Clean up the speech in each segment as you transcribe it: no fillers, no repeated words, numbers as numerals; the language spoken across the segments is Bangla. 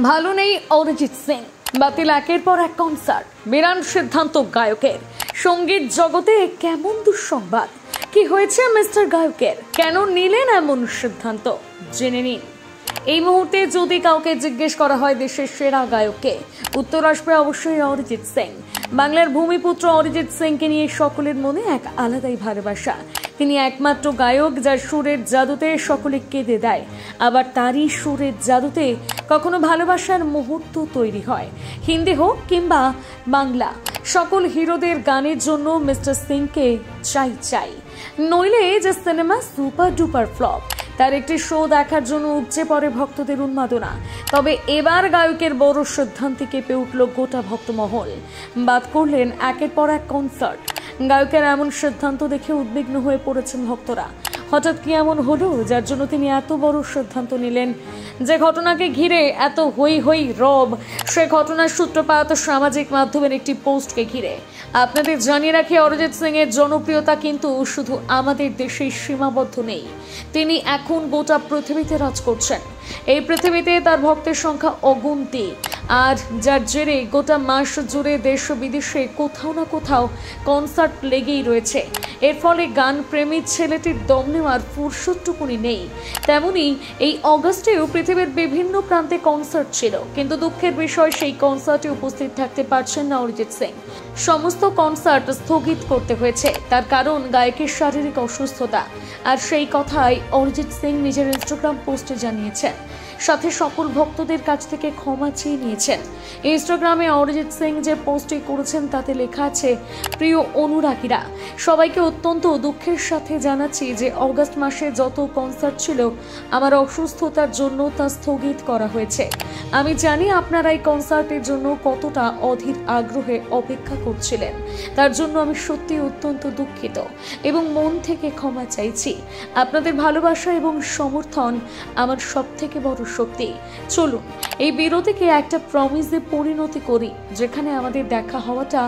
ভালো নেই অরিজিৎ সিং, বাতিল একের পর এক কনসার্ট, বিরাট সিদ্ধান্ত গায়কের। সঙ্গীত জগতে কেমন দুঃসংবাদ, কি হয়েছে মিস্টার গায়কের, কেন নিলেন এমন সিদ্ধান্ত, জেনে নিন এই মুহূর্তে। যদি কাউকে জিজ্ঞেস করা হয় দেশের সেরা গায়ককে, উত্তর আসবে অবশ্যই অরিজিৎ সিং। বাংলার ভূমিপুত্র অরিজিৎ সিংকে নিয়ে সকলের মনে এক আলাদাই ভালোবাসা। তিনি একমাত্র গায়ক যার সুরের জাদুতে সকলে কেঁদে দেয়, আবার তারই সুরের জাদুতে কখনো ভালোবাসার মুহূর্ত তৈরি হয়। হিন্দি হোক কিংবা বাংলা, সকল হিরোদের গানের জন্য মিস্টার সিংকে চাই চাই, নইলে যে সিনেমা সুপার ডুপার ফ্লপ, তার একটি শো দেখার জন্য উপচে পড়ে ভক্তদের উন্মাদনা। তবে এবার গায়কের বড় সিদ্ধান্তে কেঁপে উঠল গোটা ভক্তমহল। বাদ করলেন একের পর এক কনসার্ট। গায়কের এমন সিদ্ধান্ত দেখে উদ্বিগ্ন হয়ে পড়েছেন ভক্তরা। হঠাৎ কি এমন হলো যার জন্য তিনি এত বড় সিদ্ধান্ত নিলেন? যে ঘটনাকে ঘিরে এত হই হই রব, সে ঘটনার সূত্রপাত সামাজিক মাধ্যমের একটি পোস্টকে ঘিরে। আপনাদের জানিয়ে রাখি, অরিজিৎ সিং এর জনপ্রিয়তা কিন্তু শুধু আমাদের দেশেই সীমাবদ্ধ নেই, তিনি এখন গোটা পৃথিবীতে রাজ করছেন। এই পৃথিবীতে তার ভক্তের সংখ্যা অগুন্তি, আর যার জেরে গোটা মাস জুড়ে দেশ ও বিদেশে কোথাও না কোথাও কনসার্ট লেগেই রয়েছে। এর ফলে গান প্রেমী ছেলেটির দম নেওয়ার ফুরসতটুকুনি নেই। তেমনি এই অগস্টেও পৃথিবীর বিভিন্ন প্রান্তে কনসার্ট ছিল, কিন্তু দুঃখের বিষয় সেই কনসার্টে উপস্থিত থাকতে পারছেন না অরিজিৎ সিং। সমস্ত কনসার্ট স্থগিত করতে হয়েছে, তার কারণ গায়কের শারীরিক অসুস্থতা। আর সেই কথাই অরিজিৎ সিং নিজের ইনস্টাগ্রাম পোস্টে জানিয়েছেন, সাথে সকল ভক্তদের কাছ থেকে ক্ষমা চেয়ে নিয়েছেন। ইনস্টাগ্রামে অরিজিৎ সিং যে পোস্টটি করেছেন তাতে লেখা আছে, প্রিয় অনুরাগীরা, সবাইকে অত্যন্ত দুঃখের সাথে জানাচ্ছি যে অগস্ট মাসে যত কনসার্ট ছিল আমার অসুস্থতার জন্য তা স্থগিত করা হয়েছে। আমি জানি আপনারা এই কনসার্টের জন্য কতটা অধীর আগ্রহে অপেক্ষা করছিলেন, তার জন্য আমি সত্যি অত্যন্ত দুঃখিত এবং মন থেকে ক্ষমা চাইছি। আপনাদের ভালোবাসা এবং সমর্থন আমার সবথেকে বড় শক্তি। চলুন এই বিরতিকে একটা প্রমিসে পরিণতি করি, যেখানে আমাদের দেখা হওয়াটা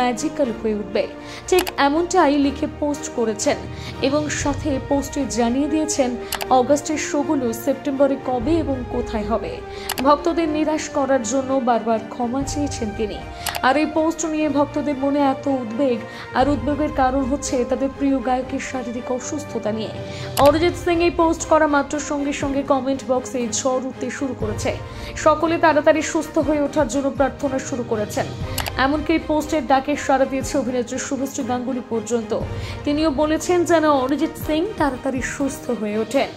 ম্যাজিক্যাল হয়ে উঠবে। ঠিক এমনটাই লিখে পোস্ট করেছেন এবং সাথে পোস্টে জানিয়ে দিয়েছেন অগস্টের শোগুলো সেপ্টেম্বরে কবে এবং কোথায় হবে। ভক্তদের নিরাশ করার জন্য বারবার ক্ষমা চেয়েছেন তিনি। আর এই পোস্ট নিয়ে ভক্তদের মনে এত উদ্বেগ, আর উদ্বেগের কারণ হচ্ছে তাদের প্রিয় গায়কের শারীরিক অসুস্থতা নিয়ে। অরিজিৎ সিং এই পোস্ট করা মাত্র সঙ্গে সঙ্গে কমেন্ট বক্সে ঝড় উঠতে শুরু করেছে। সকলে তাড়াতাড়ি সুস্থ হয়ে ওঠার জন্য প্রার্থনা শুরু করেছেন। এমনকি এই পোস্টের ডাকে সাড়া দিয়েছে অভিনেত্রী শুভশ্রী গাঙ্গুলি পর্যন্ত। তিনিও বলেছেন যেন অরিজিৎ সিং তাড়াতাড়ি সুস্থ হয়ে ওঠেন।